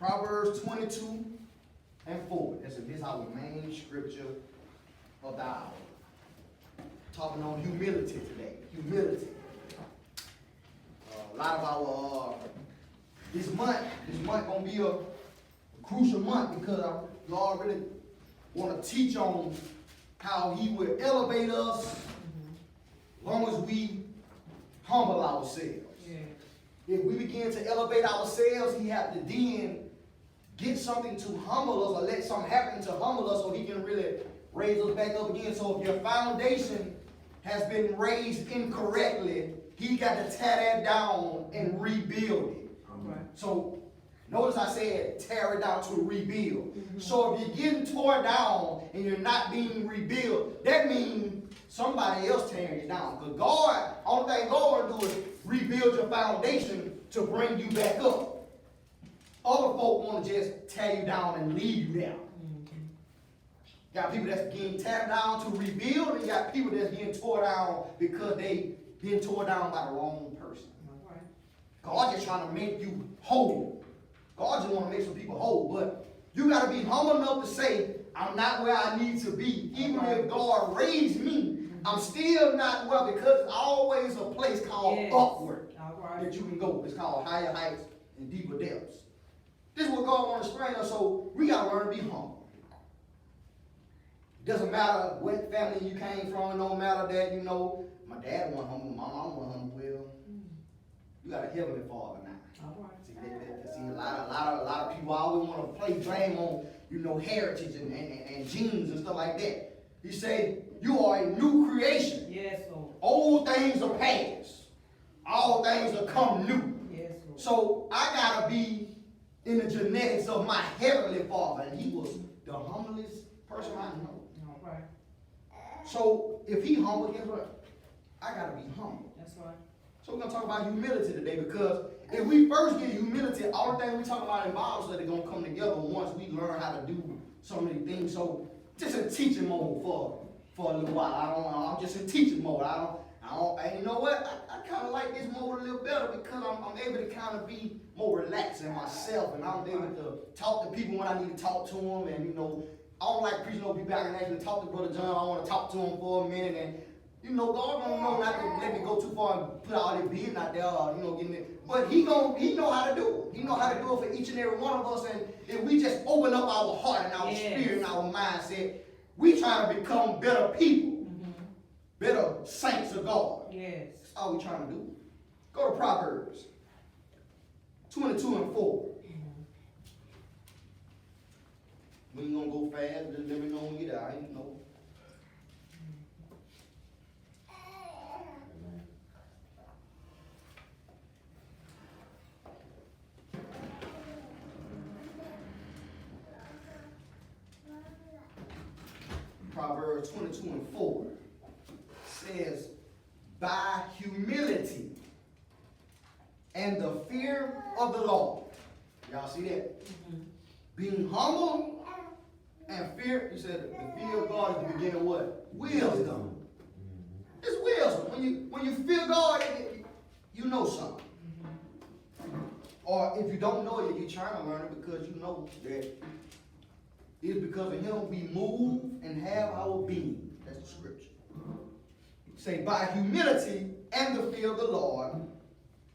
Proverbs 22 and 4. This is our main scripture of the hour. Talking on humility today. Humility. A lot of our this month gonna be a crucial month because Lord really want to teach on how He will elevate us as long as we humble ourselves. Yeah. If we begin to elevate ourselves, He have to then get something to humble us or let something happen to humble us so He can really raise us back up again. So if your foundation has been raised incorrectly, He got to tear that down and rebuild it. Right. So notice I said tear it down to rebuild. Mm-hmm. So if you're getting torn down and you're not being rebuilt, that means somebody else tearing you down. Because God, only thing God will do is rebuild your foundation to bring you back up. Other folk want to just tear you down and leave you down. Mm-hmm. Got people that's getting teared down to rebuild, and you got people that's getting torn down because they being torn down by the wrong person. Right. God just trying to make you whole. God just want to make some people whole, but you got to be humble enough to say, I'm not where I need to be. Even if God raised me, I'm still not well, because there's always a place called upward that you can go. It's called higher heights and deeper depths. This is what God wants to explain us, so we got to learn to be humble. It doesn't matter what family you came from. It don't matter that, my dad wasn't humble, my mom wasn't humble. Well, you got a heavenly Father now. See, a lot of people always want to play blame on, heritage and genes and stuff like that. He said, you are a new creation. Yes, Lord. Old things are past. All things are come new. Yes, Lord. So I got to be in the genetics of my heavenly Father. And He was the humblest person I know. All right. So if He humble, guess what? I got to be humble. That's right. So we're going to talk about humility today, because if we first get humility, all the things we talk about in Bible study are going to come together once we learn how to do so many things. So just in teaching mode for a little while. I'm just in teaching mode. And you know what? I kind of like this mode a little better because I'm able to kind of be more relaxed in myself, and I'm able to talk to people when I need to talk to them. And I don't like preaching over people. I can actually talk to Brother John. I want to talk to him for a minute, and God don't know not to let me go too far and put all this being out there, getting it. But He know how to do it. He know how to do it for each and every one of us. And if we just open up our heart and our spirit and our mindset, we trying to become better people, better saints of God. Yes. That's all we trying to do. Go to Proverbs 22 and 4. We ain't gonna go fast. Just let me know when you get out. Proverbs 22 and 4 says, by humility and the fear of the Lord. Y'all see that? Mm-hmm. Being humble and fear. He said the fear of God is the beginning of what? Wisdom. It's wisdom. When you fear God, you know something. Mm-hmm. Or if you don't know it, you're trying to learn it because you know that it's because of Him we move and have our being. That's the scripture. Say, by humility and the fear of the Lord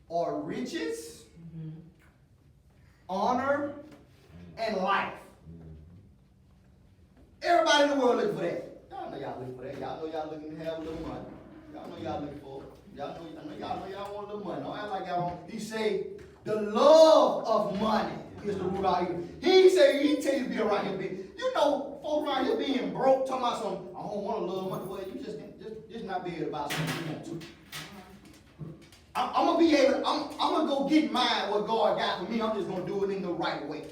are riches, honor, and life. Everybody in the world looking for that. Y'all know y'all looking for that. Y'all know y'all looking to have a little money. Y'all know y'all looking for it. Y'all know y'all want a little money. Don't act like y'all want. He say, the love of money is the root out here. He tell you to be around here being. Folks around here being broke, talking about some, I don't want a little money. Well, you just not be able to buy something you want to. I'm gonna be able. I'm gonna go get mine. What God got for me, I'm just gonna do it in the right way.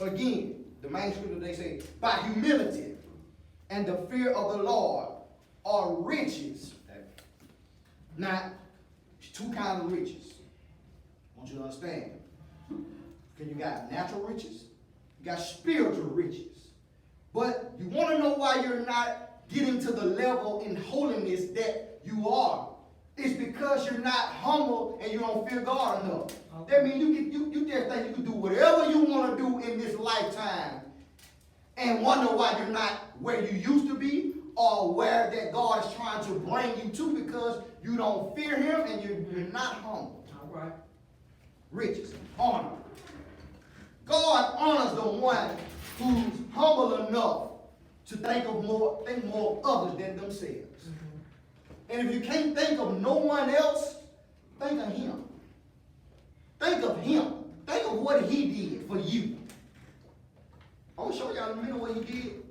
Again, the main scripture they say, by humility and the fear of the Lord are riches. Now, two kinds of riches. I want you to understand. Because you got natural riches, you got spiritual riches. But you want to know why you're not getting to the level in holiness that you are. it's because you're not humble and you don't fear God enough. Okay. That means you just think you can do whatever you want to do in this lifetime and wonder why you're not where you used to be or where that God is trying to bring you to because you don't fear him and you're not humble. All right. Riches, honor. God honors the one who's humble enough to think more of others than themselves. And if you can't think of no one else, think of him. Think of him. Think of what he did for you. I'm going to show y'all in a minute what he did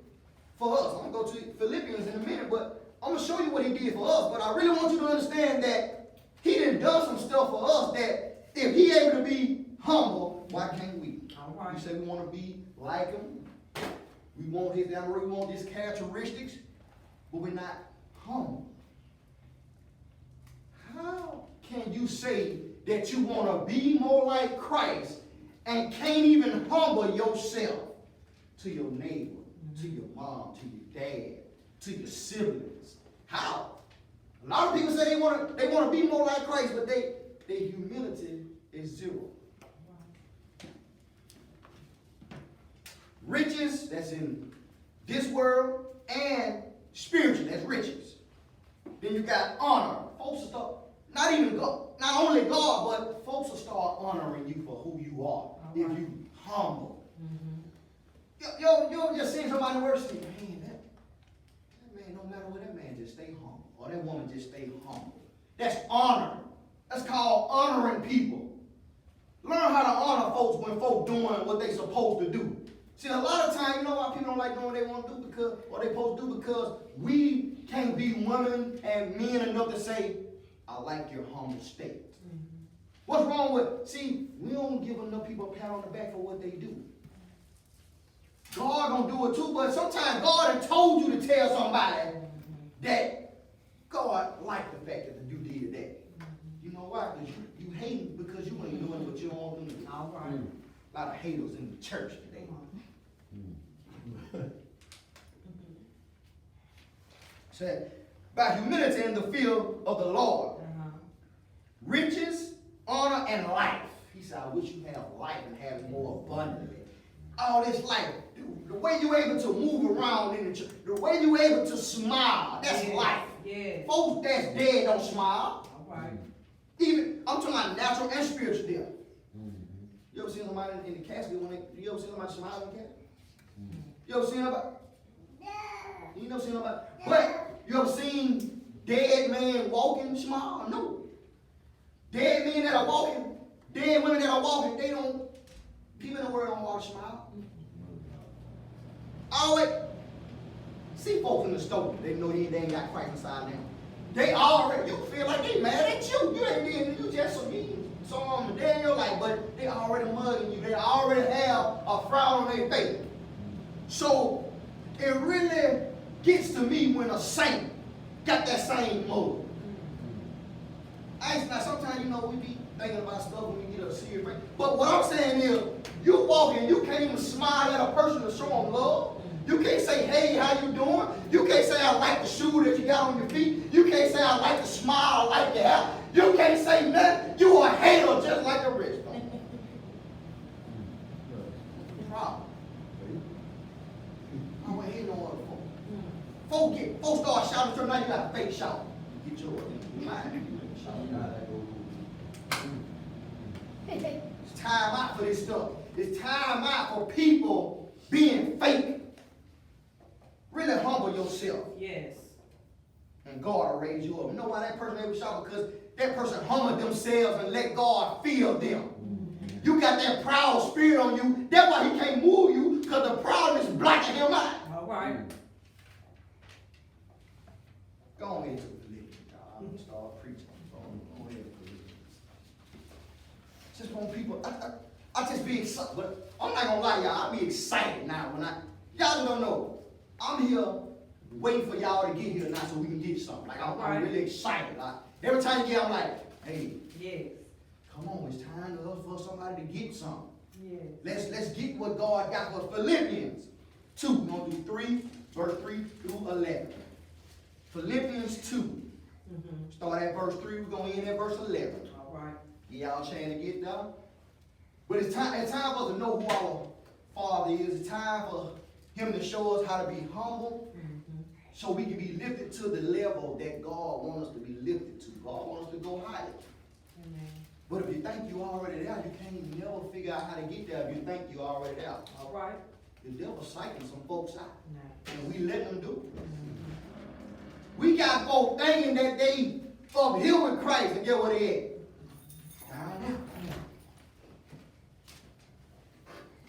for us. I'm going to go to Philippians in a minute, but I'm going to show you what he did for us. But I really want you to understand that he done done some stuff for us that if he able to be humble, why can't we? All right. You say we want to be like him. We want his we want his characteristics, but we're not humble. How can you say that you want to be more like Christ and can't even humble yourself to your neighbor, to your mom, to your dad, to your siblings? How? A lot of people say they want to be more like Christ, but their humility is zero. Riches, that's in this world, and spiritual, that's riches. Then you got honor. Folks will start, not even God, not only God, but folks will start honoring you for who you are. If you humble. You'll just see somebody worse and man, that man, no matter what, that man just stay humble. Or that woman just stay humble. That's honor. That's called honoring people. Learn how to honor folks when folks doing what they supposed to do. See, a lot of times, you know why people don't like doing what they want to do because, or they supposed to do because we can't be women and men enough to say, I like your humble state. What's wrong with, see, we don't give enough people a pat on the back for what they do. God gonna do it too, but sometimes God had told you to tell somebody that God liked the fact that you did that. You know why? Because you hate because you ain't doing what you don't want them to do. All right. A lot of haters in the church today. Said, by humility in the field of the Lord, riches, honor, and life. He said, I wish you have life and have it more abundantly. All this life, dude, the way you're able to move around in the church, the way you're able to smile, that's life. Yeah. Folks that's dead don't smile. All right. Even, I'm talking about natural and spiritual death. You ever seen somebody in the casket you ever seen somebody smile in the casket? You ever seen somebody? You never seen nobody. But you ever seen dead man walking smile? No. Dead men that are walking, dead women that are walking, they don't, people in the world don't walk smile. Always see folks in the store, they know they ain't got Christ inside them. They already, you feel like they mad at you. You ain't being, you just so on the day in your life, but they already mugging you. They already have a frown on their face. So it really gets to me when a saint got that same mode. Now sometimes, you know, we be thinking about stuff when we get a serious break. But what I'm saying is, you walk in, you can't even smile at a person to show them love. You can't say, hey, how you doing? You can't say, I like the shoe that you got on your feet. You can't say, I like the smile, I like your hair. You can't say nothing. You a hater just like the rich. Problem. I don't hate no other folk. Folks start shouting, so now you got a fake shout. Get yours. It's time out for this stuff. It's time out for people being fake. Really humble yourself. Yes. And God will raise you up. You know why that person able to shout? Because that person humbled themselves and let God fill them. You got that proud spirit on you. That's why he can't move you, because the proudness is blocking him out. All right. Go on into Philippians. I'm going to start preaching. Go on into Philippians. Just want people, I just be excited. But I'm not going to lie, y'all. I be excited now when y'all don't know. I'm here waiting for y'all to get here now so we can get something. Like, I'm really excited. Like, every time you get, I'm like, hey. Yes. Come on, it's time for somebody to get something. Yes. Let's get what God got for Philippians 2. We're going to do 3, verse 3 through 11. Philippians 2, Start at verse 3, we're going to end at verse 11. All right. Give y'all a chance to get there. But it's time for us to know who our Father is. It's time for Him to show us how to be humble so we can be lifted to the level that God wants us to be lifted to. God wants us to go higher. But if you think you're already there, you can't never figure out how to get there if you think you're already there. All right. The devil's psyching some folks out. And we let them do it. We got folks thinking that they up here with Christ, and get what they at? Down there.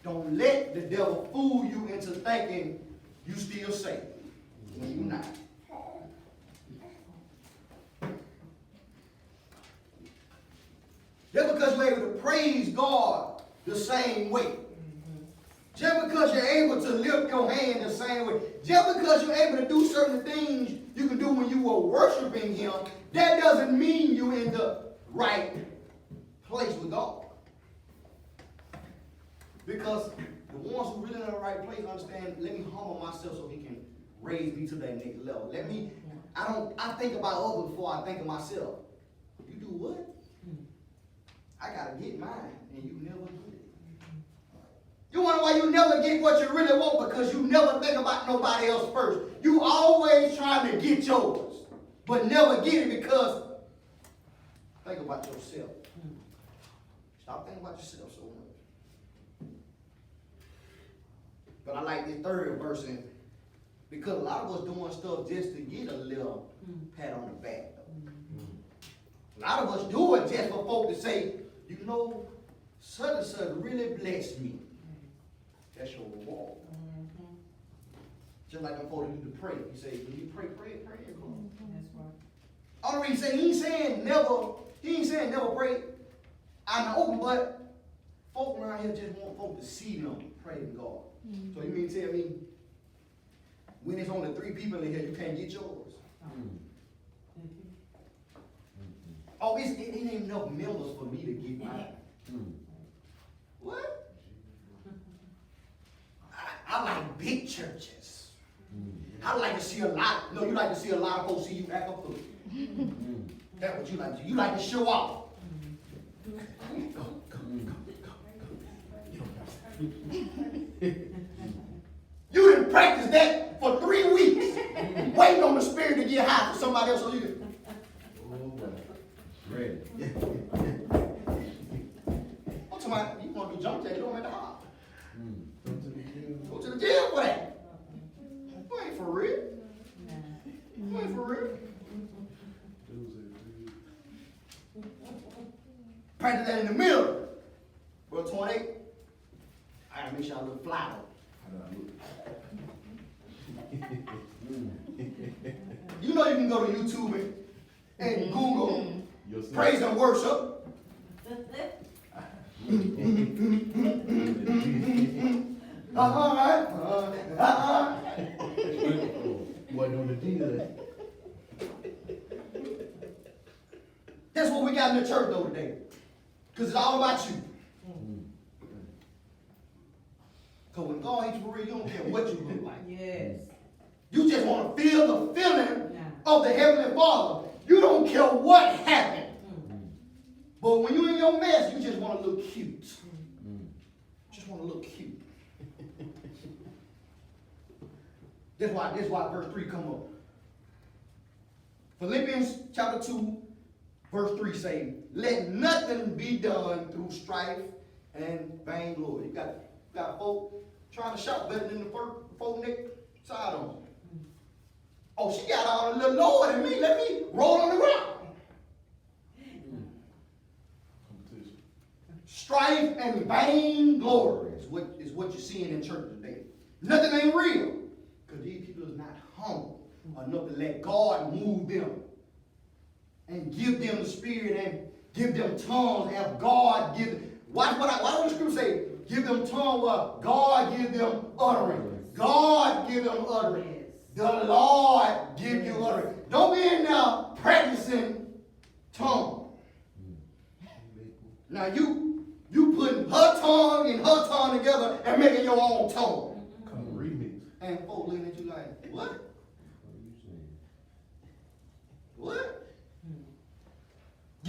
Don't let the devil fool you into thinking you still safe when you're not. Just because you're able to praise God the same way, just because you're able to lift your hand the same way, just because you're able to do certain things you can do when you were worshiping Him, that doesn't mean you're in the right place with God. Because the ones who really in the right place understand, let me humble myself so He can raise me to that next level. I think about others before I think of myself. You do what? I gotta get mine, and you never get it. You wonder why you never get what you really want? Because you never think about nobody else first. You always trying to get yours, but never get it because think about yourself. Stop thinking about yourself so much. But I like this third verse because a lot of us doing stuff just to get a little pat on the back. A lot of us do it just for folk to say, you know, such and such really blessed me. That's your reward. Just like I'm supposed to do to pray. He said, when you pray. That's right. All the reason he ain't saying never pray out in the open, but folk around here just want folk to see them praising God. So you mean tell me when there's only 3 people in here, you can't get yours? Oh, it ain't enough members for me to get mine. What? I like big churches. I like to see a lot. No, you like to see a lot of folks see you act up. That's what you like to do. You like to show off. Go. You didn't practice that for 3 weeks, waiting on the Spirit to get high for somebody else so you can. Ready. I'm talking about you want to do jump jacks, you don't have to hop. Go to the gym for that. You ain't for real. You ain't for real. Practice that in the mirror. Bro, 28. I gotta make sure I look fly though. You know you can go to YouTube and Google praise and worship. Boy, doing the deal. That's what we got in the church though today. Because it's all about you. Because when God ain't for real, you don't care what you look like. Yes. You just want to feel the feeling of the Heavenly Father. You don't care what happened. But when you're in your mess, you just want to look cute. Just want to look cute. That's why verse 3 come up. Philippians chapter 2, verse 3 say, let nothing be done through strife and vainglory. You got folk trying to shout better than the folk next side on them. Oh, she got all a little lower than me. Let me roll on the ground. Strife and vainglory is what you're seeing in church today. Nothing ain't real. Because these people is not humble enough to let God move them and give them the Spirit and give them tongues. Have God give them. Why don't the scripture say, give them tongue what? God give them utterance. God give them utterance. The Lord give you utterance. Don't be in there practicing tongue. Now you putting her tongue and her tongue together and making your own tongue. Come remix. And folks looking at you like, what? What?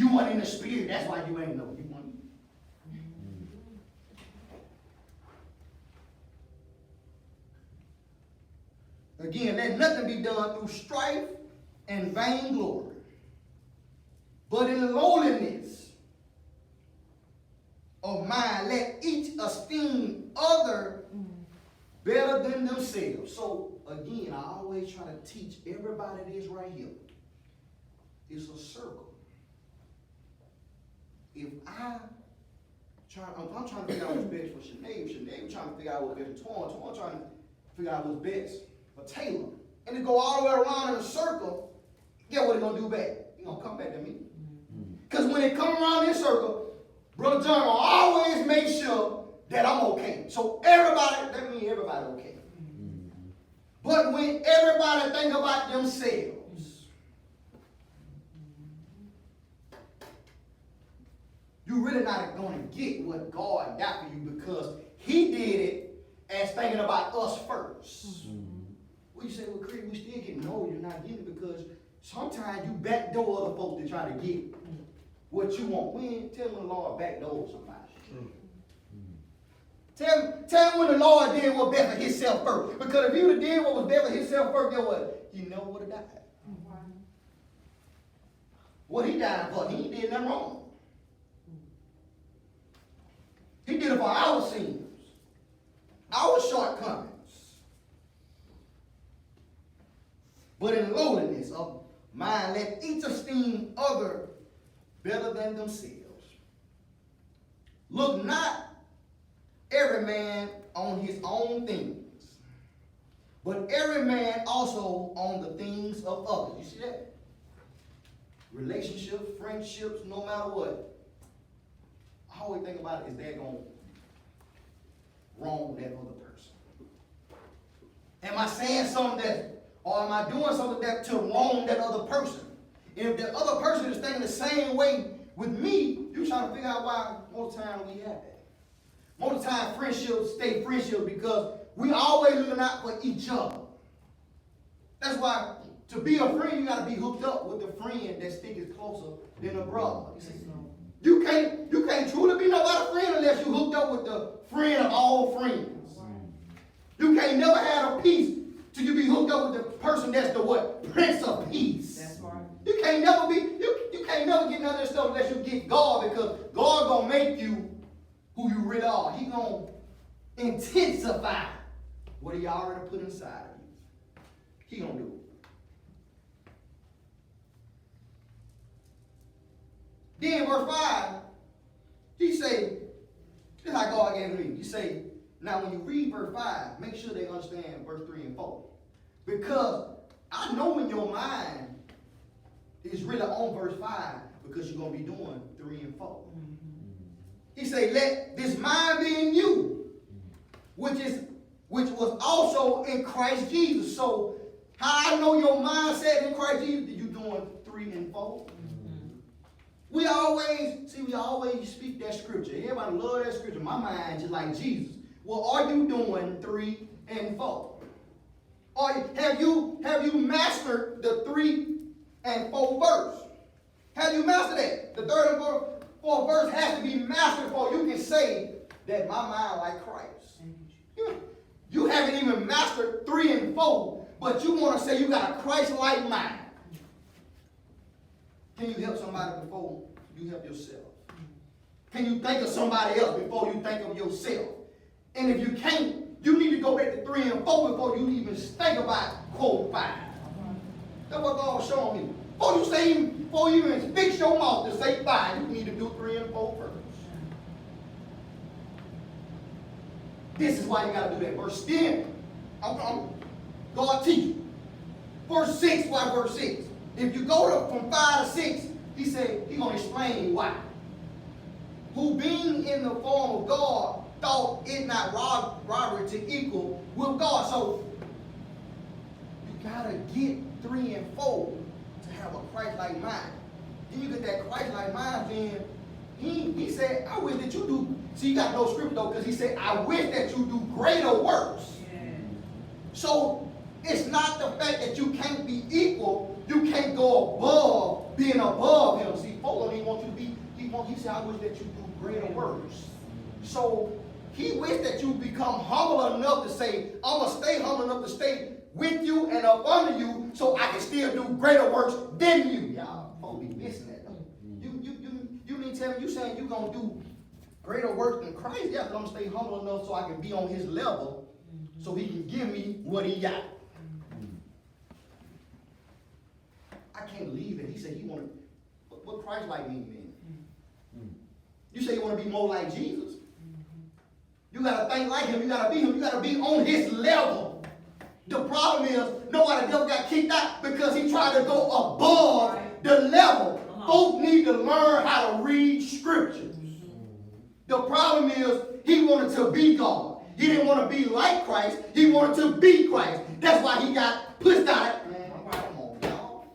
You weren't in the spirit, that's why you ain't know. You weren't. Again, let nothing be done through strife and vainglory, but in lowliness of mind, let each esteem other better than themselves. So again, I always try to teach everybody this right here. It's a circle. If I'm trying to figure out what's best for Sinead trying to figure out what's best for Twan trying to figure out what's best for Taylor, and to go all the way around in a circle, guess what it's gonna do back? It's gonna come back to me. Because when it come around this circle, Brother John will always make sure that I'm okay. So everybody, that means everybody okay. But when everybody think about themselves, you really not going to get what God got for you because he did it as thinking about us first. Well, you say, well, Creed, we still get no, you're not getting it because sometimes you backdoor other folks to try to get what you want. When tell the Lord backdoor somebody. Tell when the Lord did what best for himself first. Because if you did what was best for himself first, guess what? He never would have died. What he died for, he did nothing wrong. He did it for our sins, our shortcomings. But in lowliness of mind, let each esteem other better than themselves. Look not every man on his own things, but every man also on the things of others. You see that? Relationships, friendships, no matter what. I always think about it, is that going wrong with that other person? Am I saying something that, or am I doing something that to wrong that other person? And if the other person is thinking the same way with me, you trying to figure out why most of the time we have that. Most of the time friendships stay friendships because we always looking out for each other. That's why to be a friend, you got to be hooked up with a friend that sticks closer than a brother. You see? You can't truly be nobody's friend unless you hooked up with the friend of all friends. You can't never have a peace till you be hooked up with the person that's the what? Prince of Peace. That's right. You can't never get none of this stuff unless you get God, because God gonna make you who you really are. He gonna intensify what he already put inside of you. He gonna do it. Then verse 5, he say, this is how God gave it to me. He say, now when you read verse 5, make sure they understand verse 3 and 4. Because I know in your mind is really on verse 5 because you're going to be doing 3 and 4. He say, let this mind be in you, which was also in Christ Jesus. So how I know your mindset in Christ Jesus, you doing 3 and 4? We always speak that scripture. Everybody love that scripture. My mind just like Jesus. Well, are you doing 3 and 4? Or have you mastered the 3 and 4 verse? Have you mastered that? The 3rd and 4th verse has to be mastered before you can say that my mind like Christ. You haven't even mastered 3 and 4, but you want to say you got a Christ-like mind. Can you help somebody before you help yourself? Can you think of somebody else before you think of yourself? And if you can't, you need to go back to 3 and 4 before you even think about quote 5. That's what God's showing me. Before you even fix your mouth to say 5, you need to do 3 and 4 first. This is why you got to do that. Verse 10, God teach you. Verse 6, why verse 6? If you go from 5 to 6, he said he's going to explain why. Who being in the form of God thought it not robbery to equal with God. So you got to get 3 and 4 to have a Christ-like mind. Then you get that Christ-like mind, then he said, I wish that you do. See, you got no scripture though, because he said, I wish that you do greater works. Yeah. So it's not the fact that you can't be equal, you can't go above being above him. See, folks don't even want you to be, he said, I wish that you do greater works. So he wished that you become humble enough to say, I'm going to stay humble enough to stay with you and up under you so I can still do greater works than you. Y'all folks be missing that. You mean tell me you saying you going to do greater works than Christ? Yeah, I'm going to stay humble enough so I can be on his level so he can give me what he got. I can't believe it. He said he wanted, what Christ like mean, man? You say you want to be more like Jesus. You got to think like him. You got to be him. You got to be on his level. The problem is, nobody else got kicked out because he tried to go above the level. Folks need to learn how to read scripture. The problem is, he wanted to be God. He didn't want to be like Christ. He wanted to be Christ. That's why he got pushed out. Man, come on, y'all.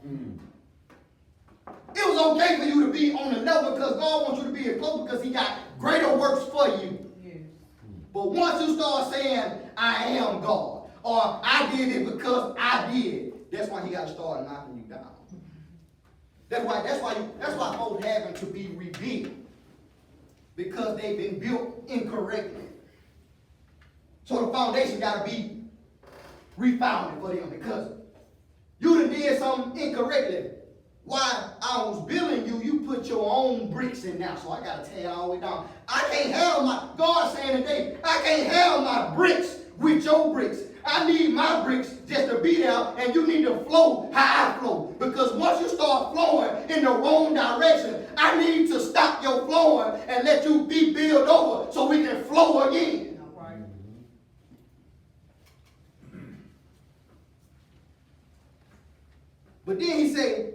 It was okay for you to be on the level because God wants you to be as close because he got greater works for you. But once you start saying, I am God, or I did it because I did, that's why he got to start knocking you down. That's why folks having to be rebuilt. Because they've been built incorrectly. So the foundation got to be refounded for them because you done did something incorrectly. While I was building you, you put your own bricks in now. So I got to tear it all the way down. I can't have my, God saying today, I can't have my bricks with your bricks. I need my bricks just to be there, and you need to flow how I flow. Because once you start flowing in the wrong direction, I need to stop your flowing and let you be built over so we can flow again. But then he said,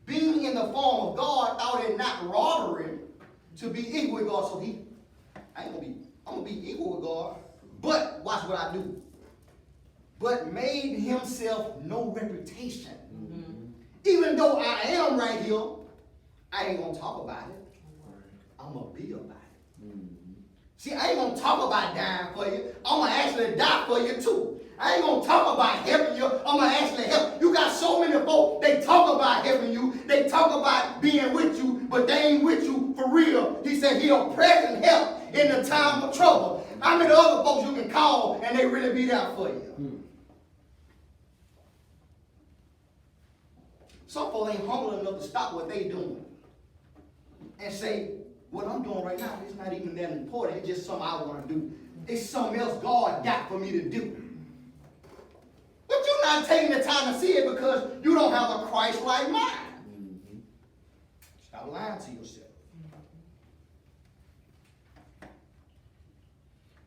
being in the form of God, thought it not robbery to be equal with God. So I'm gonna be equal with God. But watch what I do. But made himself no reputation. Even though I am right here, I ain't gonna talk about it. I'm gonna be about it. See, I ain't gonna talk about dying for you. I'm gonna actually die for you too. I ain't gonna talk about helping you. I'm gonna actually help. You got so many folks, they talk about helping you. They talk about being with you, but they ain't with you for real. He said he'll present help in the time of trouble. How many other folks you can call and they really be there for you? Some folks ain't humble enough to stop what they doing and say, what I'm doing right now is not even that important. It's just something I want to do. It's something else God got for me to do. But you're not taking the time to see it because you don't have a Christ-like mind. Stop lying to yourself.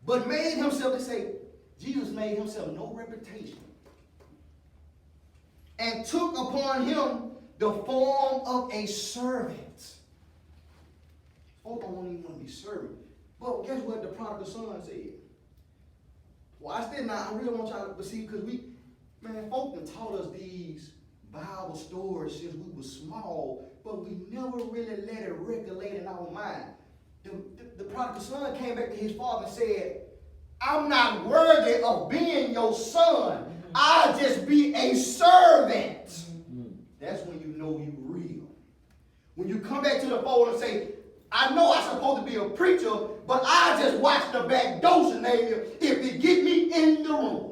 But made himself, they say, Jesus made himself no reputation. And took upon him the form of a servant. Folks don't even want to be servant. But guess what the prodigal son said? Watch this now. I really want y'all to see because folks have taught us these Bible stories since we were small, but we never really let it regulate in our mind. The prodigal son came back to his father and said, I'm not worthy of being your son. I'll just be a servant. That's when you know you're real. When you come back to the fold and say, I know I'm supposed to be a preacher, but I just watch the back door scenario if it get me in the room.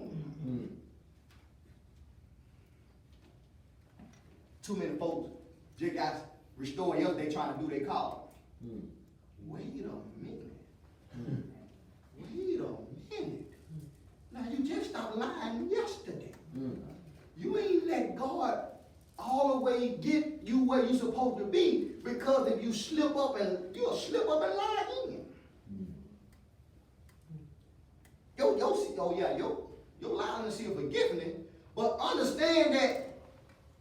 Too many folks just got restored yesterday trying to do their call. Wait a minute. Wait a minute. Now you just stopped lying yesterday. You ain't let God all the way get you where you're supposed to be because if you slip up and you'll slip up and lie again. Your lying to see forgiveness, but understand that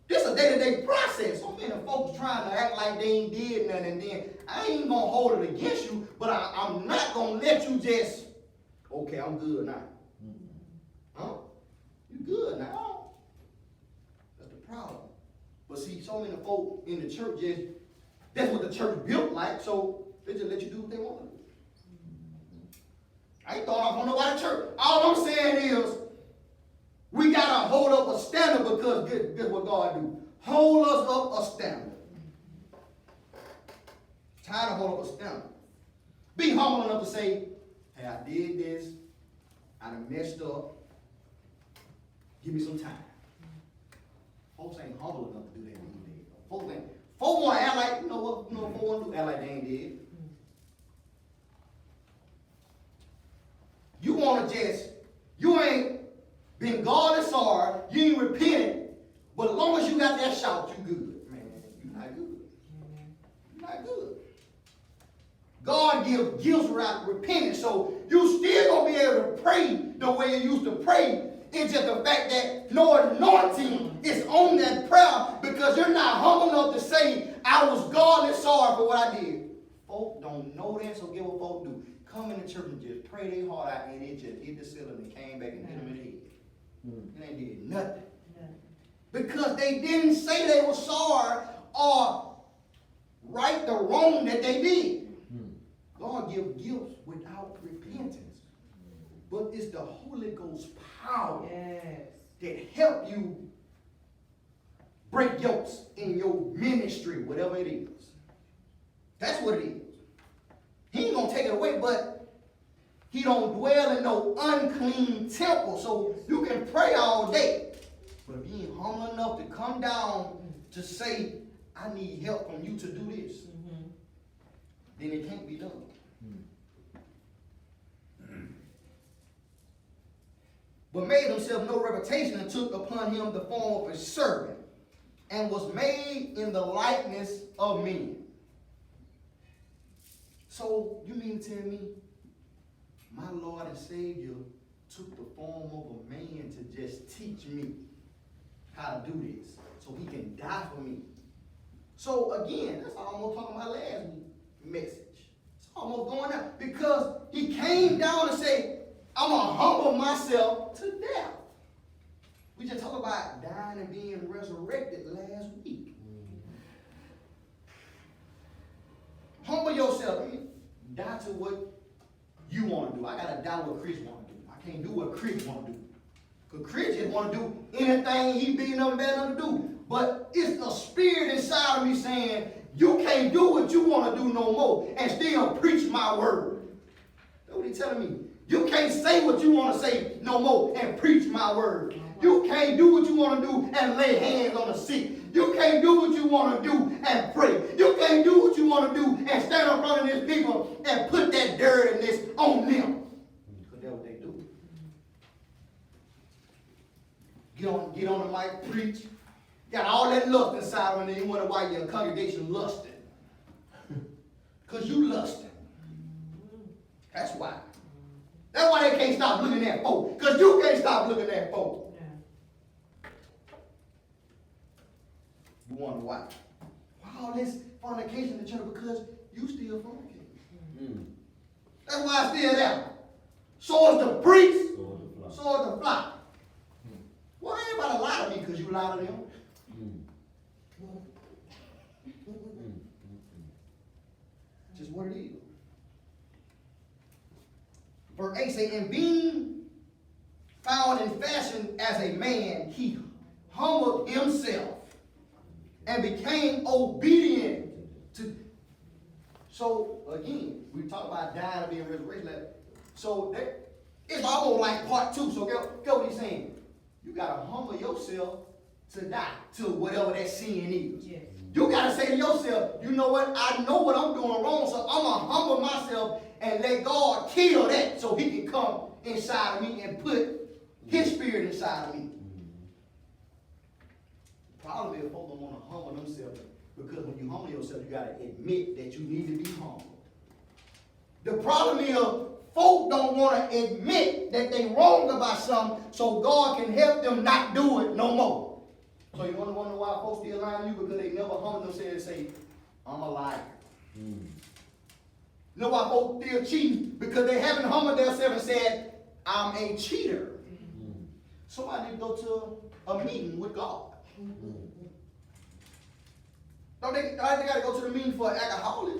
this is a day-to-day process. So many folks trying to act like they ain't did nothing, and then I ain't gonna hold it against you, but I'm not gonna let you just, okay, I'm good now. Huh? You good now? That's the problem. But see, so many folk in the church that's what the church built like, so they just let you do what they want to do. I ain't thought off on nobody's church. All I'm saying is, we got to hold up a standard because guess what God do? Hold us up a standard. Trying to hold up a standard. Be humble enough to say, hey, I did this. I done messed up. Give me some time. Folks ain't humble enough to do that these days. Folks want to act like, you know what, folks want to do, act like they ain't dead. You want to just, you ain't been godly sorry, you ain't repented, but as long as you got that shout, you good. Man, you're not good. You're not good. God gives gifts without repentance, so you still going to be able to pray the way you used to pray. It's just the fact that no anointing is on that prayer because you're not humble enough to say, I was godly sorry for what I did. Folk don't know that, so get what folk do. Come in the church and just pray their heart out, and it just hit the ceiling and came back and hit them in the head. And they did nothing. Because they didn't say they were sorry or right the wrong that they did. God gives gifts without repentance. But it's the Holy Ghost power that help you break yokes in your ministry, whatever it is. That's what it is. He ain't gonna take it away, but he don't dwell in no unclean temple. So you can pray all day. But if you ain't humble enough to come down to say, I need help from you to do this, then it can't be done. But made himself no reputation and took upon him the form of a servant and was made in the likeness of men. So you mean to tell me my Lord and Savior took the form of a man to just teach me how to do this so he can die for me? So again, that's almost talking about last message. It's almost going out because he came down and said, I'm going to humble myself to death. We just talked about dying and being resurrected last week. Humble yourself. Die to what you want to do. I got to die what Chris want to do. I can't do what Chris want to do. Because Chris just want to do anything he be nothing better to do. But it's a spirit inside of me saying, you can't do what you want to do no more and still preach my word. That's what he's telling me. You can't say what you want to say no more and preach my word. You can't do what you want to do and lay hands on the sick. You can't do what you want to do and pray. You can't do what you want to do and stand in front of these people and put that dirtiness on them. Because that's what they do. Get on the mic, preach. Got all that lust inside of them, and you wonder why your congregation lusting. Because you lusting. That's why. That's why they can't stop looking at folk. Because you can't stop looking at folk. Yeah. You wonder why. Why all this fornication in the church? Because you still fornicating. That's why it's still there. So is the priest. So is the flock. Well, everybody lie to me because you lie to them. Just what it is. Verse 8 says, and being found in fashion as a man, he humbled himself and became obedient to. So again, we talk about dying and being resurrected. So it's almost like part 2. So get what he's saying. You got to humble yourself to die to whatever that sin is. Yes. You got to say to yourself, you know what? I know what I'm doing wrong, so I'm going to humble myself and let God kill that so he can come inside of me and put his spirit inside of me. The problem is folks don't want to humble themselves because when you humble yourself, you got to admit that you need to be humble. The problem is folk don't want to admit that they wrong about something so God can help them not do it no more. So you want to wonder why folks still lying to you? Because they never humble themselves and say, I'm a liar. You know why folks still cheating? Because they haven't humbled themselves and said, I'm a cheater. Somebody need to go to a meeting with God. Don't they got to go to the meeting for an alcoholic?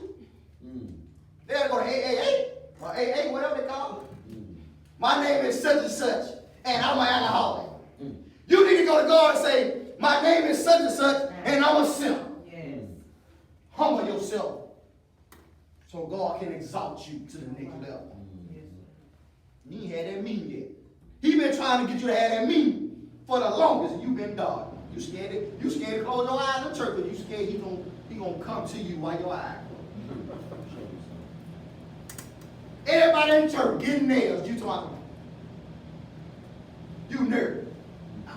They got to go to AAA or AA, whatever they call it. My name is such and such, and I'm an alcoholic. You need to go to God and say, my name is such and such, and I'm a sinner. Yes. Humble yourself So God can exalt you to the next level. You ain't had that mean yet. He been trying to get you to have that mean for the longest, and you been dark. You scared to close your eyes in church, but you scared he gonna come to you while your eyes closed. Everybody in church getting nails. You talking? You nerd. I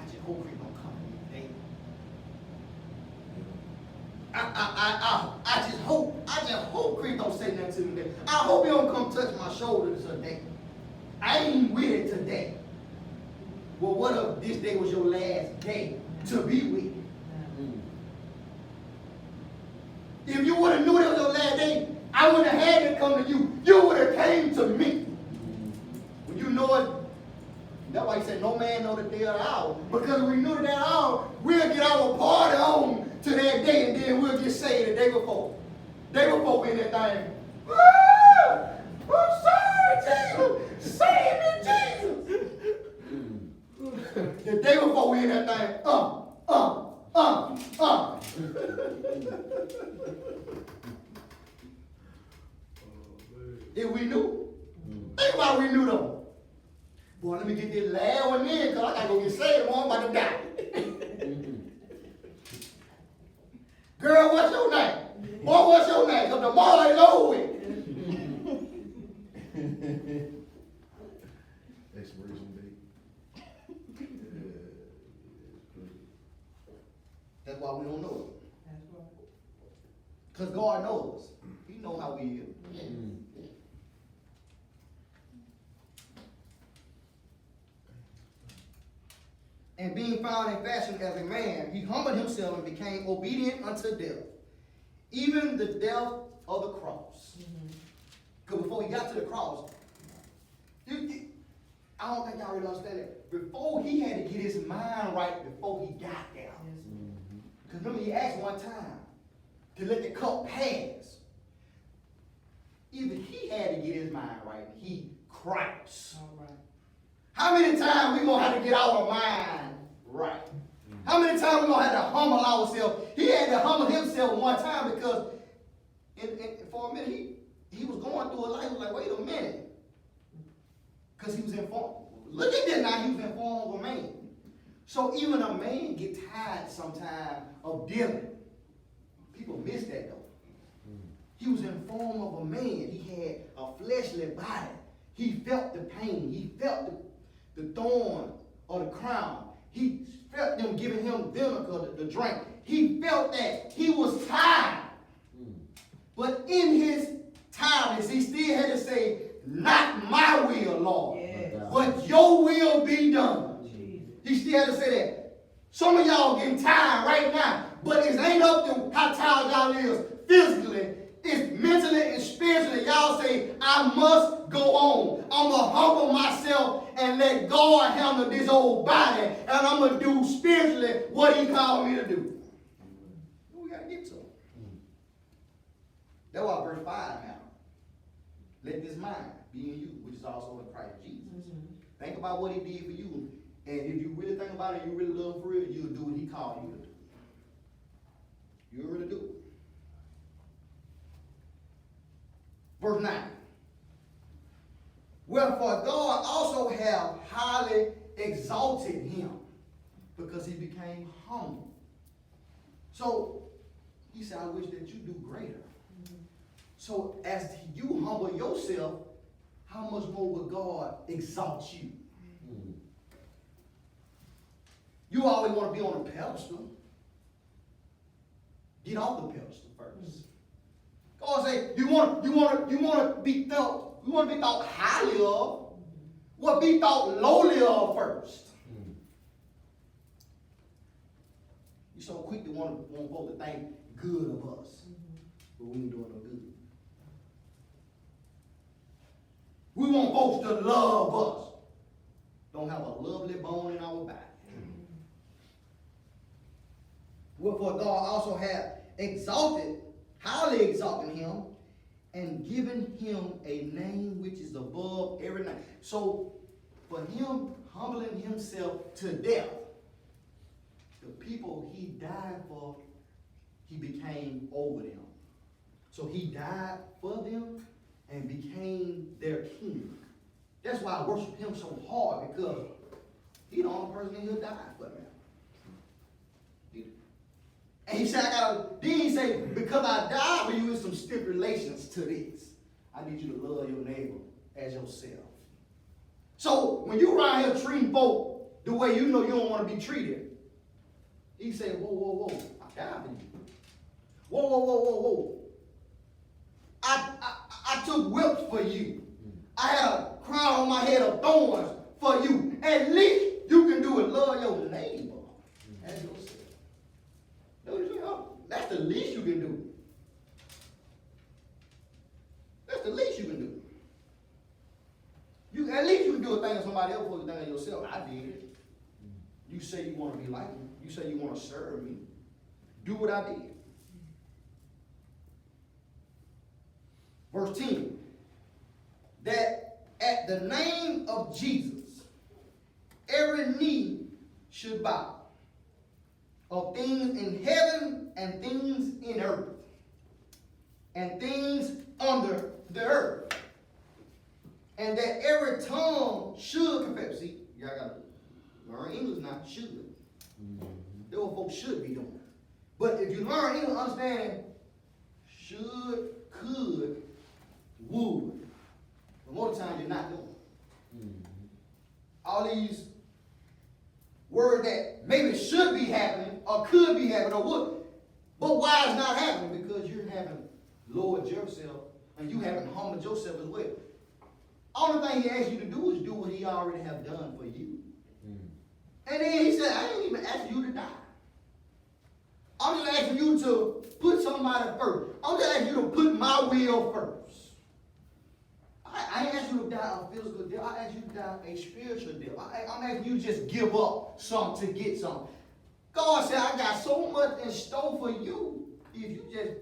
just hope he don't come to me today. I just hope Chris don't say nothing to me today. I hope he don't come touch my shoulder today. I ain't with it today. Well, what if this day was your last day to be with? If you would have knew it was your last day, I wouldn't have had to come to you. You would have came to me. When you know it, that's why he said no man know the day or the hour. Because we knew that hour, we'll get our party on to that day, and then we'll get saved the day before. Day before we in that thing. Ah, I'm sorry, Jesus. Save me, Jesus. The day before we in that thing. If we knew. Think about we knew though. Boy, let me get this last one in, because I gotta go get saved, boy, I'm about to die. Girl, what's your name? Boy, what's your name? Because tomorrow ain't over with. Expiration date. That's why we don't know it. Because God knows us. He knows how we is. And being found in fashion as a man, he humbled himself and became obedient unto death, even the death of the cross. Because before he got to the cross, I don't think y'all really understand it. Before he had to get his mind right before he got there. Because remember, he asked one time to let the cup pass. Either he had to get his mind right, and he Christ. All right. How many times we gonna have to get our mind right? How many times we gonna have to humble ourselves? He had to humble himself one time because for a minute he was going through a life. He was like, wait a minute. Because he was informed. Look at this now, he was in form of a man. So even a man get tired sometimes of dealing. People miss that though. He was in form of a man. He had a fleshly body. He felt the pain. He felt the thorn or the crown. He felt them giving him vinegar, the drink. He felt that. He was tired. But in his tiredness, he still had to say, not my will, Lord, Yes. but your will be done. Jesus. He still had to say that. Some of y'all getting tired right now, but it ain't up to how tired y'all is physically. It's mentally and spiritually. Y'all say, I must go on. I'm going to humble myself and let God handle this old body. And I'm going to do spiritually what he called me to do. We got to get to it. That's why verse 5 now. Let this mind be in you, which is also in Christ Jesus. Think about what he did for you. And if you really think about it, you really love him for real, you'll do what he called you to do. You'll really do it. Verse 9. Wherefore God also have highly exalted him, because he became humble. So he said, I wish that you do greater. So as you humble yourself, how much more will God exalt you? You always want to be on a pedestal. Get off the pedestal first. God say, you want to be thought highly of. Well, be thought lowly of first. You're so quick to want folks to think good of us, but we ain't doing no good. We want folks to love us. Don't have a lovely bone in our back. Wherefore God also hath highly exalted him, and given him a name which is above every name. So for him humbling himself to death, the people he died for, he became over them. So he died for them and became their king. That's why I worship him so hard, because he's the only person in here died for them. And he said, then he said, because I died for you, there's some stipulations to this. I need you to love your neighbor as yourself. So when you around here treating folk the way you know you don't want to be treated, he said, whoa, whoa, whoa, I died for you. Whoa, whoa, whoa, whoa, whoa. I took whips for you. I had a crown on my head of thorns for you. At least you can do it. Love your neighbor as yourself. That's the least you can do. That's the least you can do. At least you can do a thing of somebody else before you think of yourself. I did it. You say you want to be like me. You say you want to serve me. Do what I did. Verse 10. That at the name of Jesus, every knee should bow, of things in heaven and things in earth and things under the earth, and that every tongue should confess. See, y'all got to learn English now. Should. That's what folks should be doing. But if you learn English, understand should, could, would. But most of the time, you're not doing it. All these words that maybe should be happening or could be happening or would. But why it's not happening? Because you haven't lowered yourself and you haven't humbled yourself as well. Only thing he asks you to do is do what he already have done for you. And then he said, I ain't even asking you to die. I'm just asking you to put somebody first. I'm just asking you to put my will first. I ain't asking you to die a physical death. I ask you to die a spiritual death. I'm asking you to just give up something to get something. God said, I got so much in store for you if you just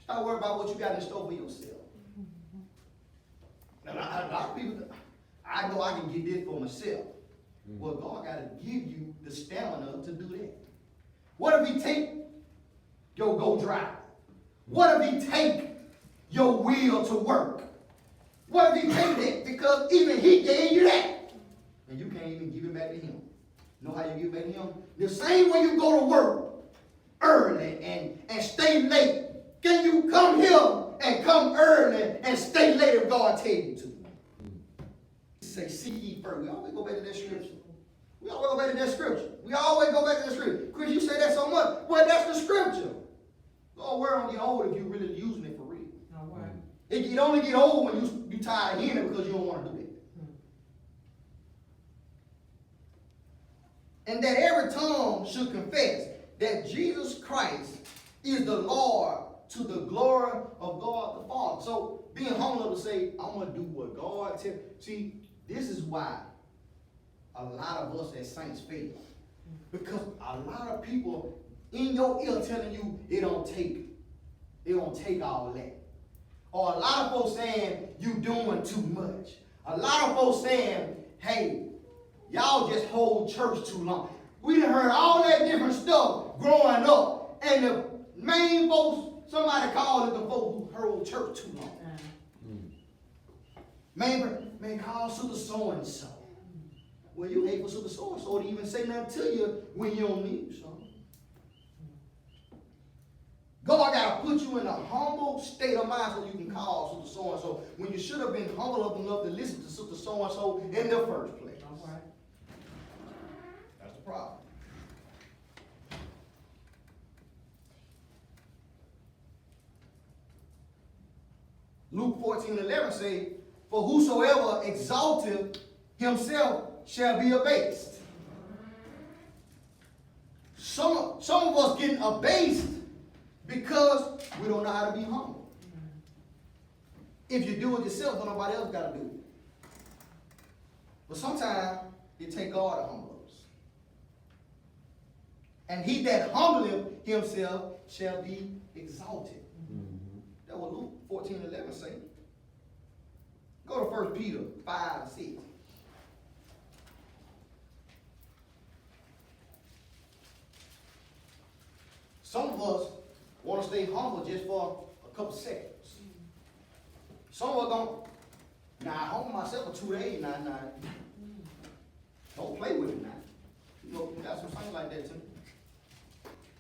start worrying about what you got in store for yourself. Now, a lot of people, I know I can get this for myself. Well, God got to give you the stamina to do that. What if he take your go drive? What if he take your will to work? What if he take that? Because even he gave you that. And you can't even give it back to him. Know how you give it back to him? The same way you go to work early and stay late. Can you come here and come early and stay late if God tell you to? Say, seek ye first. We always go back to that scripture. We always go back to that scripture. We always go back to that scripture. Chris, you say that so much. Well, that's the scripture. Lord, where don't get old if you really using it for real. All right. It only get old when you tired of hearing it because you don't want to do it. And that every tongue should confess that Jesus Christ is the Lord to the glory of God the Father. So being humble to say, I'm going to do what God tells. See, this is why a lot of us as saints fail. Because a lot of people in your ear telling you it don't take all that. Or a lot of folks saying you doing too much. A lot of folks saying, hey, y'all just hold church too long. We done heard all that different stuff growing up. And the main folks, somebody called it the folks who hold church too long. Man, call Sister so-and-so. Well, you hate for Sister so-and-so to even say nothing to you when you don't need something. God got to put you in a humble state of mind so you can call Sister so-and-so when you should have been humble enough to listen to Sister so-and-so in the first place. All right. That's the problem. Luke 14:11 say, for whosoever exalteth himself shall be abased. Some of us getting abased because we don't know how to be humble. If you do it yourself, then nobody else got to do it. But sometimes it takes God to humble us. And he that humbleth himself shall be exalted. That's what Luke 14:11 say. Go to 1 Peter 5:6. Some of us want to stay humble just for a couple seconds. Some of us don't. Now, I home myself for 2 days now. Don't play with it now. You know, we got some things like that too.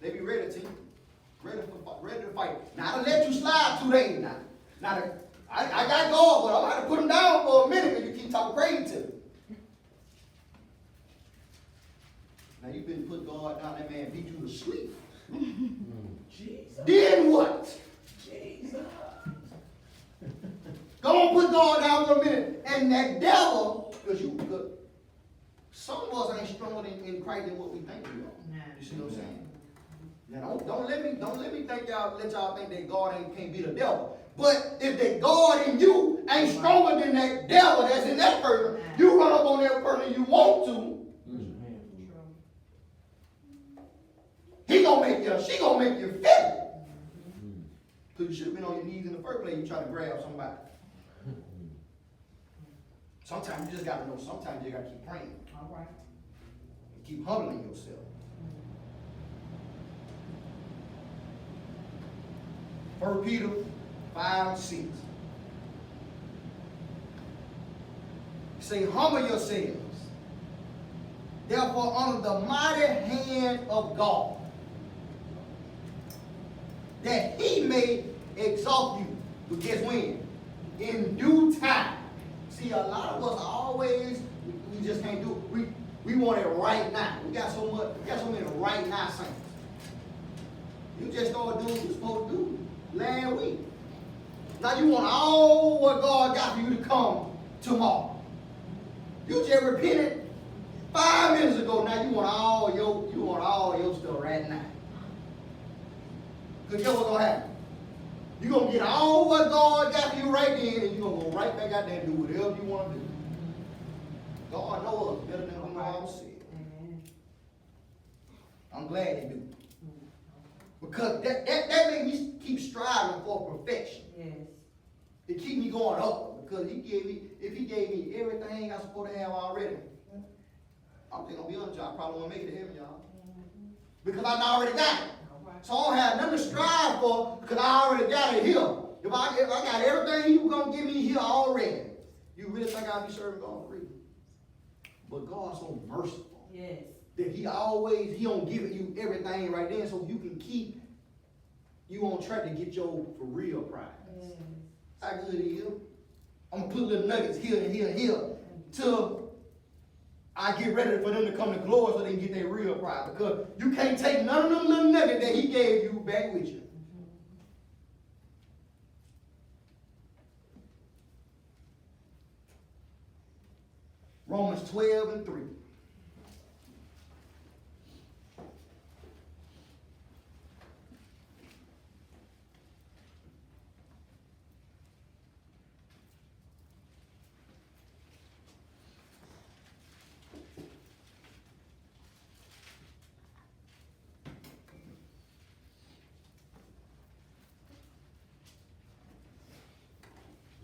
They be ready to. Ready to fight. Now, I let you slide 2 days now. Now, I got God, but I'm going to put him down for a minute because you keep talking crazy to me. Now, you been put God down, that man beat you to sleep. Jesus. Then what? Jesus. Go and put God down for a minute. And that devil, because some of us ain't stronger in Christ than what we think we are. You see what I'm saying? Now don't let me think let y'all think that God can't beat the devil. But if the God in you ain't stronger than that devil that's in that person, you run up on that person you want to. She gonna make you feel it. Because you should have been on your knees in the first place. You try to grab somebody. Sometimes you just gotta know. Sometimes you gotta keep praying. All right. And keep humbling yourself. 1 Peter 5:6. Say, humble yourselves, therefore, under the mighty hand of God, that he may exalt you. But guess when? In due time. See, a lot of us always, we just can't do it. We want it right now. We got so many right now saints. You just started doing what you're supposed to do last week. Now you want all what God got for you to come tomorrow. You just repented 5 minutes ago. Now you want all your stuff right now. Because guess what's going to happen? You're going to get all what God got for you right then, and you're going to go right back out there and do whatever you want to do. God knows us better than we know ourselves. I'm glad He do. Because that made me keep striving for perfection. Yes. It keep me going up. Because if He gave me everything I'm supposed to have already, I'm going to be honest, y'all. I probably won't make it to heaven, y'all. Because I already got it. So I don't have nothing to strive for because I already got it here. If I got everything you going to give me here already, you really think I'll be serving God free? But God's so merciful. Yes. That He don't give you everything right then so you can keep you on track to get your for real prize. Yes. How good He is. I'm going to put little nuggets here and here and here till I get ready for them to come to glory so they can get their real prize. Because you can't take none of them little nuggets that He gave you back with you. Romans 12:3.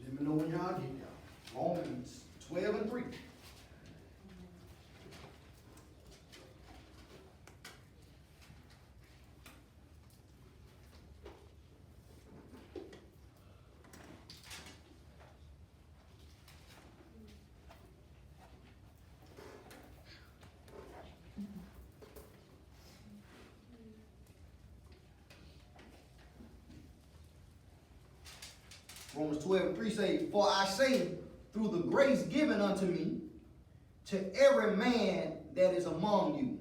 Let me know when y'all get there. Romans 12:3. Romans 12:3 say, for I say, through the grace given unto me, to every man that is among you,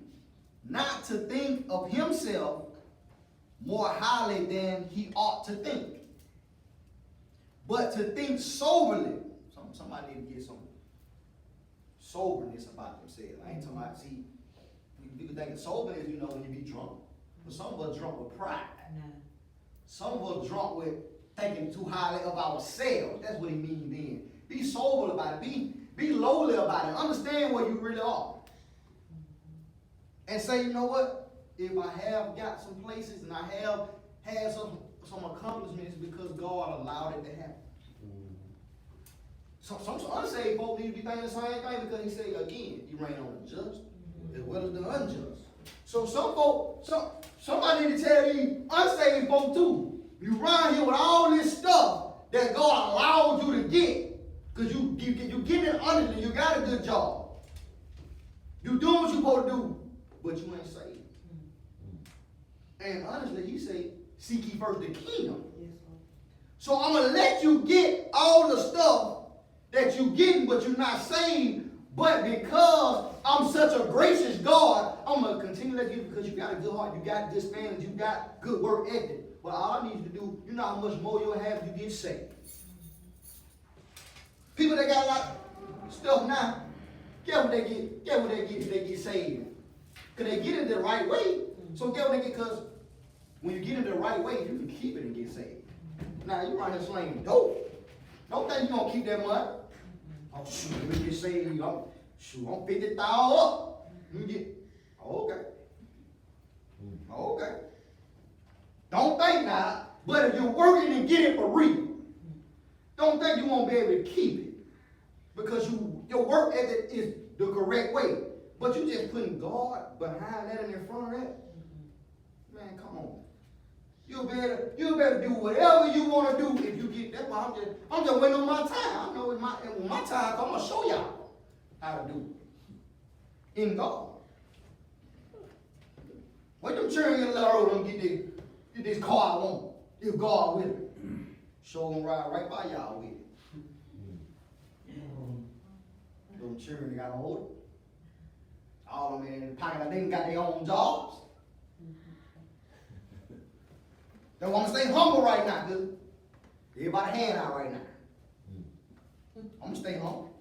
not to think of himself more highly than he ought to think, but to think soberly. Somebody need to get some soberness about themselves. I ain't talking about, see, people think soberness, you know, when you be drunk. But some of us drunk with pride. No. Some of us drunk with thinking too highly of ourselves. That's what he means then. Be sober about it. Be lowly about it. Understand what you really are. And say, you know what? If I have got some places and I have had some accomplishments because God allowed it to happen. Some unsaved folk need to be thinking the same thing because He said again, He reign on the just as well as the unjust. So some folk, somebody need to tell these unsaved folk too. You run here with all this stuff that God allowed you to get, because you getting it honestly, you got a good job. You doing what you supposed to do, but you ain't saved. And honestly, he said, seek ye first the kingdom. So I'm going to let you get all the stuff that you getting, but you're not saved. But because I'm such a gracious God, I'm going to continue to let you, because you got a good heart, you got good standards, you got good work ethic. But all I need you to do, you know how much more you'll have if you get saved. People that got a lot of stuff now, get what they get. Get what they get if they get saved. Because they get it the right way. So get what they get, because when you get it the right way, you can keep it and get saved. Now you right here slanging dope. Don't think you're going to keep that money. Oh, shoot, let me get saved. I'm 50,000 up. Let me get, okay. Okay. Don't think now, but if you're working and get it for real, don't think you won't be able to keep it. Because your work ethic is the correct way. But you just putting God behind that and in front of that. Man, come on. You better do whatever you want to do if you get. That's why I'm just waiting on my time. I know when my time, I'm gonna show y'all how to do it in God. Wait them children in the little road and get this car I want. If God with it, show them right by y'all with it. Them children got to hold it. All of them in the pocket, they got their own jobs. They want to stay humble right now, because everybody hand out right now. I'm going to stay humble.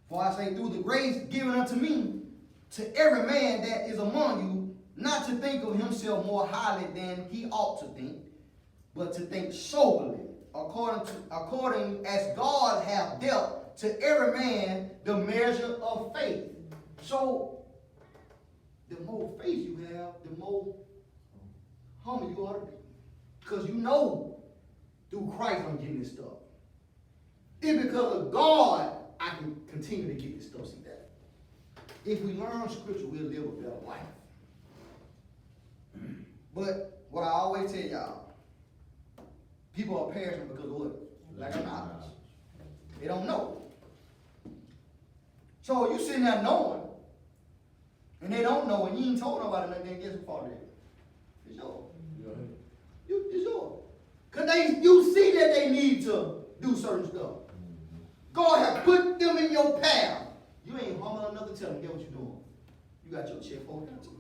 For I say, through the grace given unto me, to every man that is among you, not to think of himself more highly than he ought to think, but to think soberly, according as God hath dealt to every man the measure of faith. So, the more faith you have, the more humble you ought to be. Because you know, through Christ I'm getting this stuff. It's because of God I can continue to get this stuff. See that? If we learn scripture, we'll live a better life. But what I always tell y'all, people are perishing because of what? Lack of knowledge. They don't know. So you sitting there knowing, and they don't know, and you ain't told nobody nothing, then guess what fault it is? It's yours. It's yours. Because you see that they need to do certain stuff. God has put them in your path. You ain't humble enough to tell them, get what you're doing. You got your check for it too.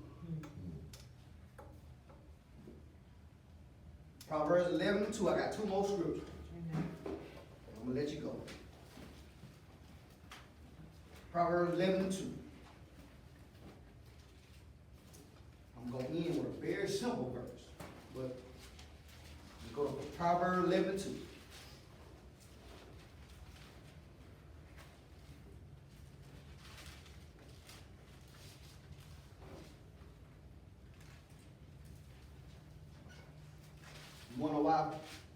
Proverbs 11:2. I got two more scriptures. I'm going to let you go. Proverbs 11:2. I'm going to end with a very simple verse. But let's go to Proverbs 11:2. You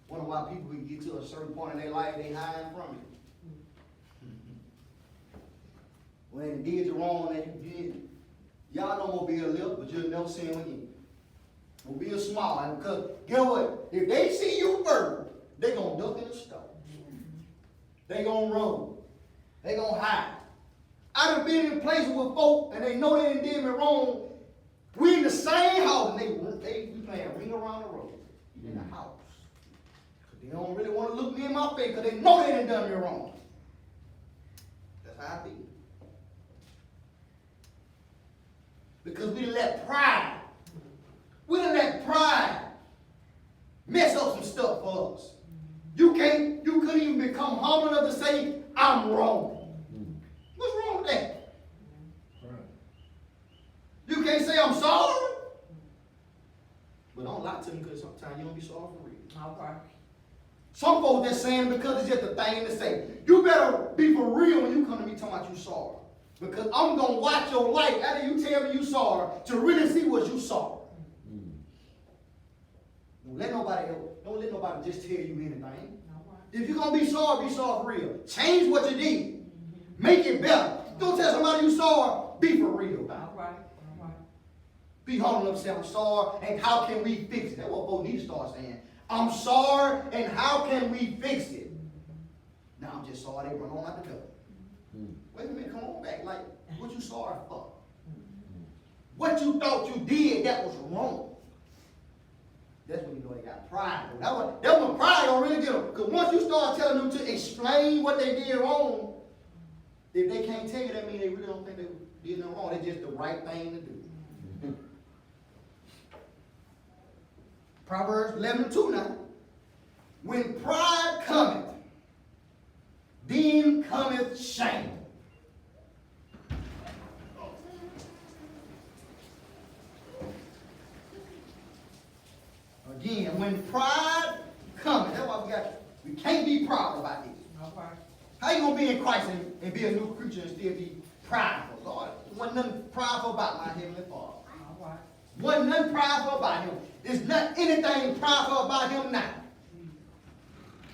wonder why people can get to a certain point in their life, they hide from you. When they did you wrong that you did, y'all know Mobile live, but you'll never see him again. Mobile small, and because guess what? If they see you first, they gonna duck in the store. They gonna run. They gonna hide. I done been in places with folk and they know they did me wrong. We in the same house and we playing ring around the road in the house. They don't really want to look me in my face because they know they done done me wrong. That's how I feel. Because we done let pride mess up some stuff for us. You couldn't even become humble enough to say, I'm wrong. What's wrong with that? You can't say I'm sorry. But don't lie to me, because sometimes you don't be sorry for real. Okay. Some folks just saying because it's just a thing to say. You better be for real when you come to me talking about you sorry. Because I'm going to watch your life after you tell me you sorry to really see what you sorry. Don't let nobody just tell you anything. If you're going to be sorry for real. Change what you did. Make it better. Don't tell somebody you sorry. Be for real about it. All right. Be humble enough to say, I'm sorry, and how can we fix it? That's what folks need to start saying. I'm sorry, and how can we fix it? Now I'm just sorry they run on out the door. Wait a minute, come on back. Like, what you sorry for? What you thought you did that was wrong. That's when you know they got pride. That's when pride don't really get them. Because once you start telling them to explain what they did wrong, if they can't tell you, that means they really don't think they did nothing wrong. It's just the right thing to do. Proverbs 11:2 now. When pride cometh, then cometh shame. Again, when pride cometh, that's why we can't be proud about this. Okay. How you gonna be in Christ and be a new creature and still be prideful? Lord, wasn't nothing prideful about my heavenly Father. All right. Wasn't nothing prideful about him. There's not anything prideful about him now.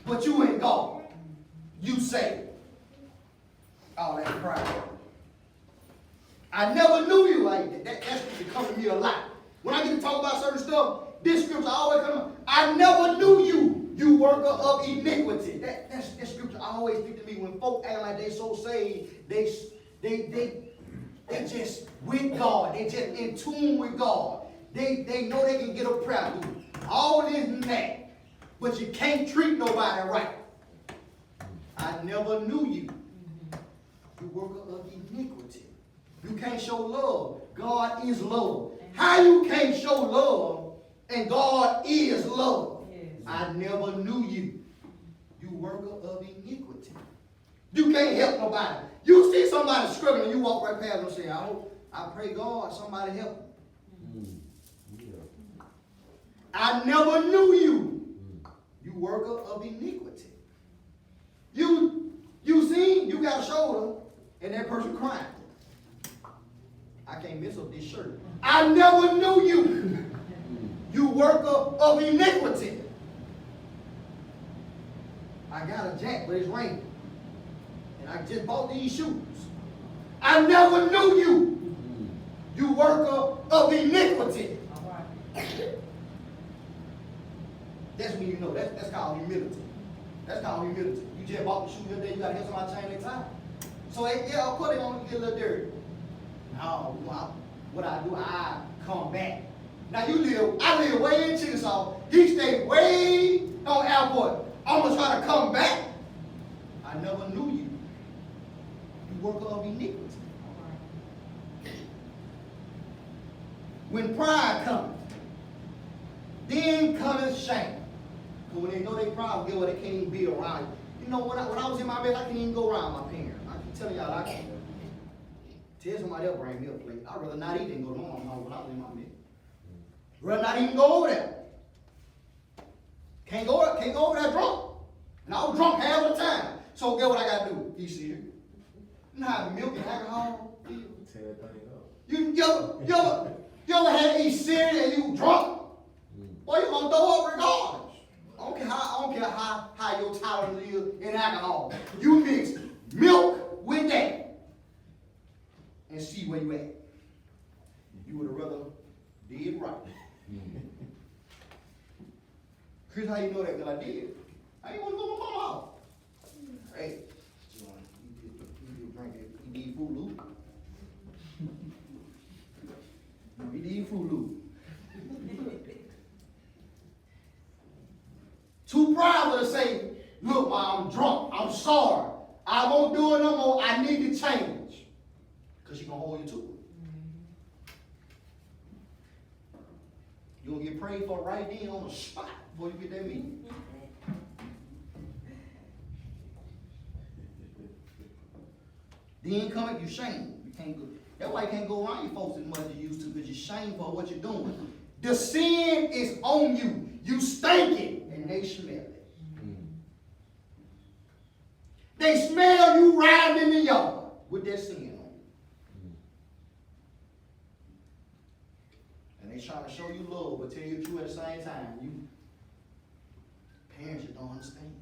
But you ain't God. You say all that pride. I never knew you like that. That's becoming me a lot. When I get to talk about certain stuff, this scripture always comes up. I never knew you, you worker of iniquity. That scripture always stick to me when folk act like they so saved. They just with God. They just in tune with God. They know they can get a prayer through. All this and that. But you can't treat nobody right. I never knew you. You worker of iniquity. You can't show love. God is love. How you can't show love and God is love? Yes. I never knew you. You worker of iniquity. You can't help nobody. You see somebody struggling, you walk right past them and say, I pray God somebody help them. I never knew you. You worker of iniquity. You see, you got a shoulder and that person crying. I can't mess up this shirt. I never knew you. You worker of iniquity. I got a jacket, but it's raining. And I just bought these shoes. I never knew you. You worker of iniquity. All right. That's when you know. That's called humility. That's called humility. You just bought the shoe the other day, you got to help somebody change their time. So, yeah, of course they're going to get a little dirty. No, what I do, I come back. Now I live way in Chickasaw. He stayed way on Airport. I'm going to try to come back. I never knew you. You worker of iniquity. When pride comes, then cometh shame. Because when they know they proud, get what they can't even be around you. You know, when I was in my bed, I couldn't even go around my parents. I keep telling y'all, I can't. Tell somebody else bring me a plate. I'd rather not eat than go to my mom's house when I was in my bed. Rather not even go over there. Can't go over there drunk. And I was drunk half the time. So guess what I gotta do? Eat cereal. You know how milk and alcohol feel? Tear that thing up. You ever had to eat cereal and you drunk? Boy, you gonna throw up regardless. I don't care how your tolerance is in alcohol. You mix milk with that and see where you at. You would have rather did right. Chris, how you know that? Because I did. I ain't want to go to my mama's house. Hey, you drink it. You need Fruit Loop. You need Fruit Loop. Too proud to say, look, while I'm drunk, I'm sorry. I won't do it no more. I need to change. Because she's going to hold you to it. You're going to get prayed for right then on the spot before you get that meeting. Then coming, you shame. You can't go. That's why you can't go around your folks as much as you used to, because you're shamed for what you're doing. The sin is on you. You stink it, and they smell it. They smell you riding in the yard with that sin on you. And they trying to show you love, but tell you the truth at the same time. You parents just don't understand.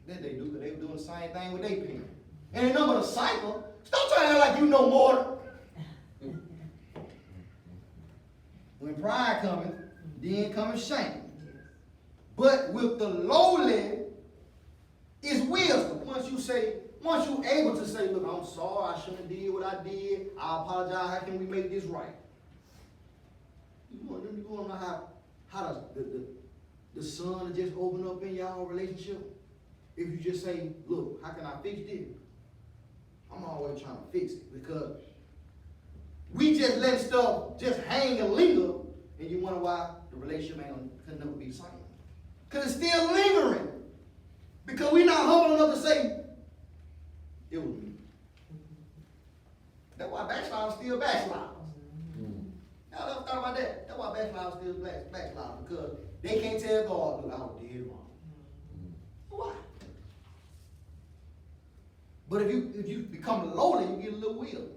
That they do, because they were doing the same thing with their parents. And remember the cycle. Stop trying to act like you know more. pride cometh, then cometh shame. But with the lowly is wisdom. Once you able to say, look, I'm sorry, I shouldn't have did what I did. I apologize. How can we make this right? You want to know how the sun just open up in y'all relationship? If you just say, look, how can I fix this? I'm always trying to fix it because we just let stuff just hang and linger, and you wonder why the relationship can never be the same. Because it's still lingering. Because we're not humble enough to say, it was me. That's why backsliders still backsliders. Y'all ever thought about that? That's why backsliders still backsliders. Because they can't tell God, look, I was dead wrong. Why? But if you become lowly, you get a little wisdom.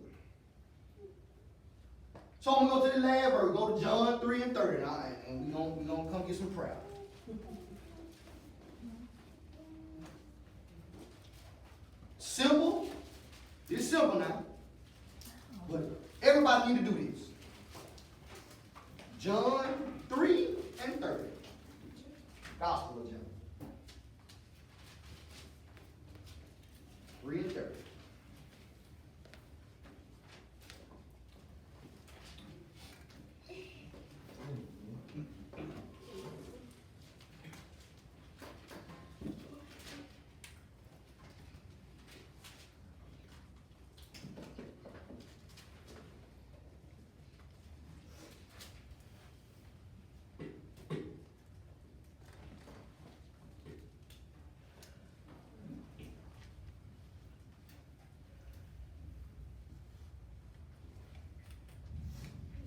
So I'm going to go to the last verse. Go to John 3:30, and we're gonna come get some prayer. Simple. It's simple now. But everybody need to do this. John 3:30. Gospel of John. 3:30.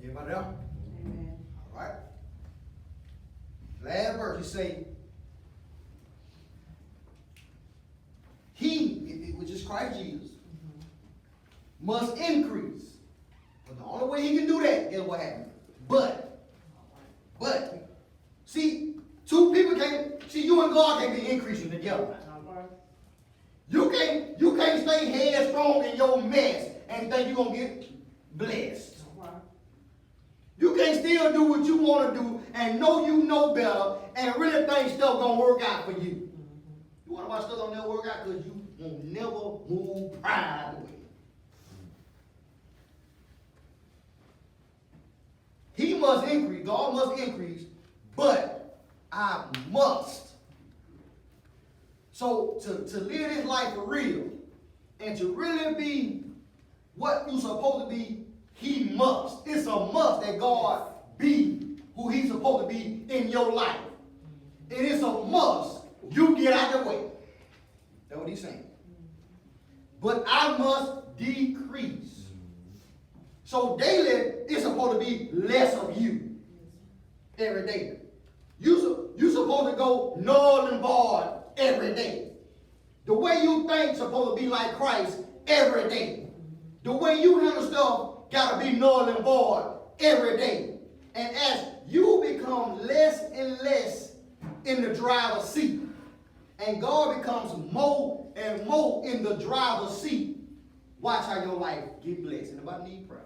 Everybody there? Amen. All right. Last verse, he say, he, which is Christ Jesus, must increase. But the only way he can do that is what happens. But, see, two people can't, see, you and God can't be increasing together. You can't stay headstrong in your mess and think you're going to get blessed. You can't still do what you want to do and know you know better and really think stuff gonna work out for you. You wonder why stuff don't never work out? Because you won't never move pride away. He must increase, God must increase, but I must. So to live this life for real and to really be what you're supposed to be, he must. It's a must that God be who he's supposed to be in your life. And it's a must you get out of the way. That's what he's saying. But I must decrease. So daily, it's supposed to be less of you. Every day. You're supposed to go null and void every day. The way you think supposed to be like Christ every day. The way you handle stuff got to be null and void every day. And as you become less and less in the driver's seat, and God becomes more and more in the driver's seat, watch how your life get blessed. Anybody need prayer?